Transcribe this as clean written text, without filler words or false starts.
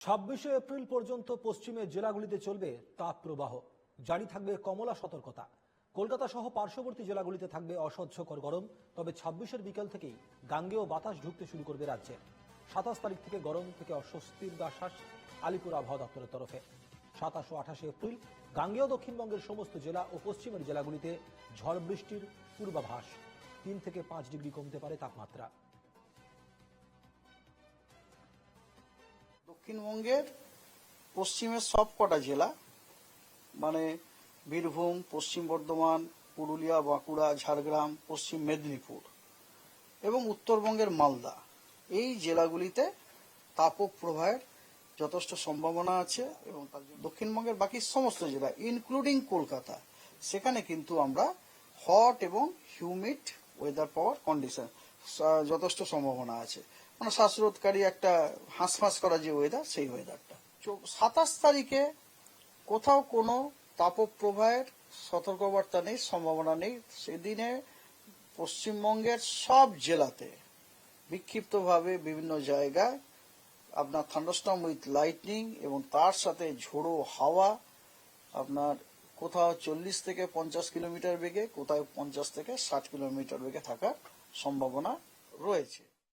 26শে April পর্যন্ত পশ্চিমের জেলাগুলিতে চলবে তাপ প্রবাহ। জারি থাকবে কমলা সতর্কতা। কলকাতা সহ পার্শ্ববর্তী জেলাগুলিতে থাকবে অসহ্যকর গরম। তবে 26-এর বিকেল থেকেই গাঙ্গেয় বাতাস ঢুকতে শুরু করবে রাজ্যে। 27 তারিখ থেকে গরম থেকে অস্বস্তির আশ্বাস আলিপুর আবহাওয়া দপ্তরের তরফে। 27 ও 28 এপ্রিল গাঙ্গেয় দক্ষিণবঙ্গের সমস্ত জেলা ও পশ্চিমের জেলাগুলিতে ঝড় বৃষ্টির পূর্বাভাস। 3 থেকে 5 ডিগ্রি কমতে পারে তাপমাত্রা। দক্ষিণবঙ্গের পশ্চিমের সবকটা জেলা মানে বীরভূম, পশ্চিম বর্ধমান, পুরুলিয়া, বাঁকুড়া, ঝাড়গ্রাম, পশ্চিম মেদিনীপুর এবং উত্তরবঙ্গের মালদা, এই জেলাগুলিতে তাপপ্রবাহের যথেষ্ট সম্ভাবনা আছে। এবং দক্ষিণবঙ্গের বাকি সমস্ত জেলা ইনক্লুডিং কলকাতা, সেখানে কিন্তু আমরা হট এবং হিউমিড ওয়েদার পাওয়ার কন্ডিশন যথেষ্ট সম্ভাবনা আছে। মানে শ্বাসরোধকারী একটা হাঁসফাঁস করা যে ওয়েদার, সেই ওয়েদারটা। 27 তারিখে কোথাও কোনো তাপপ্রবাহের সতর্কবার্তা নেই, সম্ভাবনা নেই। সেদিনে পশ্চিমবঙ্গের সব জেলাতে বিক্ষিপ্তভাবে বিভিন্ন জায়গায় আপনার থান্ডারস্টর্ম উইথ লাইটনিং এবং তার সাথে ঝোড়ো হাওয়া, আপনার কোথাও 40 থেকে 50 কিলোমিটার বেগে, কোথাও 50 থেকে 60 কিলোমিটার বেগে থাকার সম্ভাবনা রয়েছে।